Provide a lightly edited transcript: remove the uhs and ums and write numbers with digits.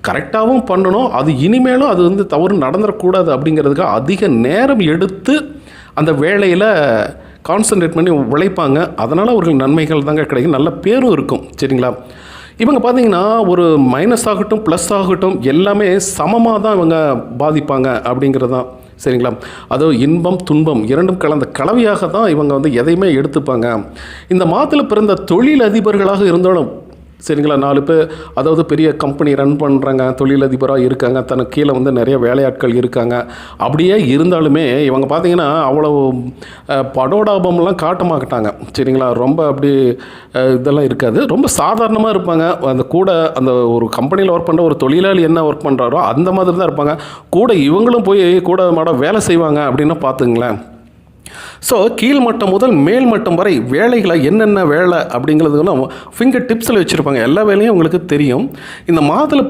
கரெக்டாகவும் பண்ணணும். அது இனிமேலும் அது வந்து தவறு நடந்துடக்கூடாது அப்படிங்கிறதுக்காக அதிக நேரம் எடுத்து அந்த வேலையில் கான்சன்ட்ரேட் பண்ணி உழைப்பாங்க. அதனால் அவர்கள் நன்மைகள் தாங்க கிடைக்கும், நல்ல பேரும் இருக்கும். சரிங்களா? இவங்க பார்த்தீங்கன்னா ஒரு மைனஸ் ஆகட்டும் ப்ளஸ் ஆகட்டும் எல்லாமே சமமாக தான் இவங்க பாதிப்பாங்க அப்படிங்கிறது தான். சரிங்களா? அதுவும் இன்பம் துன்பம் இரண்டும் கலந்த கலவையாக தான் இவங்க வந்து எதையுமே எடுத்துப்பாங்க. இந்த மாதத்தில் பிறந்த தொழில் அதிபர்களாக இருந்தாலும் சரிங்களா, 4 பேர் அதாவது பெரிய கம்பெனி ரன் பண்ணுறாங்க, தொழிலதிபராக இருக்காங்க, தனக்கு கீழே வந்து நிறைய வேலையாட்கள் இருக்காங்க. அப்படியே இருந்தாலுமே இவங்க பார்த்தீங்கன்னா அவ்வளோ படோடாபம்லாம் காட்ட மாட்டாங்க. சரிங்களா? ரொம்ப அப்படி இதெல்லாம் இருக்காது, ரொம்ப சாதாரணமாக இருப்பாங்க. அந்த கூட அந்த ஒரு கம்பெனியில் ஒர்க் பண்ணுற ஒரு தொழிலாளி என்ன ஒர்க் பண்ணுறாரோ அந்த மாதிரி தான் இருப்பாங்க. கூட இவங்களும் போய் கூட மாட வேலை செய்வாங்க அப்படின்னா பார்த்துங்களேன். ஸோ கீழ்மட்டம் முதல் மேல் மட்டம் வரை வேலைகளை என்னென்ன வேலை அப்படிங்கிறதுலாம் ஃபிங்கர் டிப்ஸில் வச்சுருப்பாங்க. எல்லா வேலையும் உங்களுக்கு தெரியும். இந்த மாதத்தில்